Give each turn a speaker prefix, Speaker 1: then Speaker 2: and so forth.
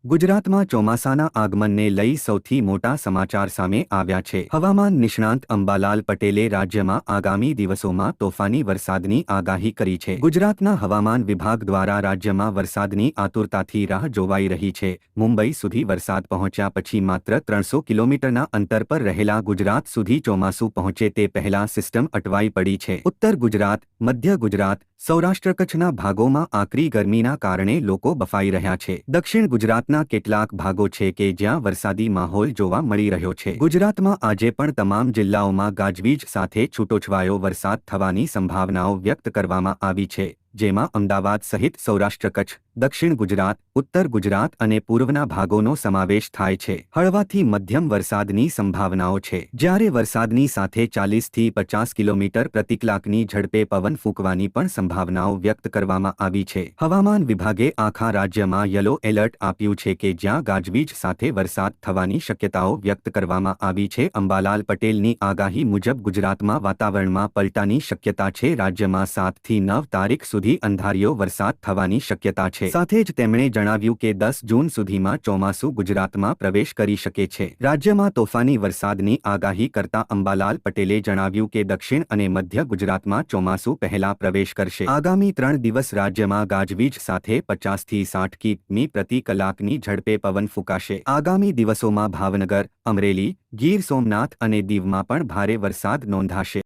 Speaker 1: ગુજરાતમાં ચોમાસાના આગમનને લઈ સૌથી મોટા સમાચાર સામે આવ્યા છે। હવામાન નિષ્ણાંત અંબાલાલ પટેલે રાજ્યમાં આગામી દિવસોમાં તોફાની વરસાદની આગાહી કરી છે। ગુજરાતના હવામાન વિભાગ દ્વારા રાજ્યમાં વરસાદની આતુરતાથી રાહ જોવાઈ રહી છે। મુંબઈ સુધી વરસાદ પહોંચ્યા પછી માત્ર 300 કિલોમીટરના અંતર પર રહેલા ગુજરાત સુધી ચોમાસું પહોંચે તે પહેલા સિસ્ટમ અટવાઈ પડી છે। ઉત્તર ગુજરાત, મધ્ય ગુજરાત, સૌરાષ્ટ્ર કચ્છના ભાગોમાં આકરી ગરમીના કારણે લોકો બફાઈ રહ્યા છે। દક્ષિણ ગુજરાતના કેટલાક ભાગો છે કે જ્યાં વરસાદી માહોલ જોવા મળી રહ્યો છે। ગુજરાતમાં આજે પણ તમામ જિલ્લાઓમાં ગાજવીજ સાથે છૂટોછવાયો વરસાદ થવાની સંભાવનાઓ વ્યક્ત કરવામાં આવી છે, જેમાં અમદાવાદ સહિત સૌરાષ્ટ્ર કચ્છ, દક્ષિણ ગુજરાત, ઉત્તર ગુજરાત અને પૂર્વના ભાગોનો સમાવેશ થાય છે। હળવાથી મધ્યમ વરસાદની સંભાવનાઓ છે, જ્યારે વરસાદની સાથે 40થી 50 કિલોમીટર પ્રતિ કલાકની ઝડપે પવન ફૂંકવાની પણ સંભાવનાઓ વ્યક્ત કરવામાં આવી છે। હવામાન વિભાગે આખા રાજ્યમાં યલો એલર્ટ આપ્યું છે કે જ્યાં ગાજવીજ સાથે વરસાદ થવાની શક્યતાઓ વ્યક્ત કરવામાં આવી છે। અંબાલાલ પટેલની આગાહી મુજબ ગુજરાતમાં વાતાવરણમાં પલટાની શક્યતા છે। રાજ્યમાં 7 થી 9 તારીખ સુધી અંધારિયો વરસાદ થવાની શક્યતા છે। સાથે જ તેમણે જણાવ્યું કે 10 જૂન સુધીમાં ચોમાસું ગુજરાતમાં પ્રવેશ કરી શકે છે। રાજ્યમાં તોફાની વરસાદની આગાહી કરતા અંબાલાલ પટેલે જણાવ્યું કે દક્ષિણ અને મધ્ય ગુજરાતમાં ચોમાસું પહેલા પ્રવેશ કરશે। આગામી 3 દિવસ રાજ્યમાં ગાજવીજ સાથે 50 થી 60 કિમી પ્રતિ કલાકની ઝડપે પવન ફૂંકાશે। આગામી દિવસોમાં ભાવનગર, અમરેલી, ગીર સોમનાથ અને દીવમાં પણ ભારે વરસાદ નોંધાશે।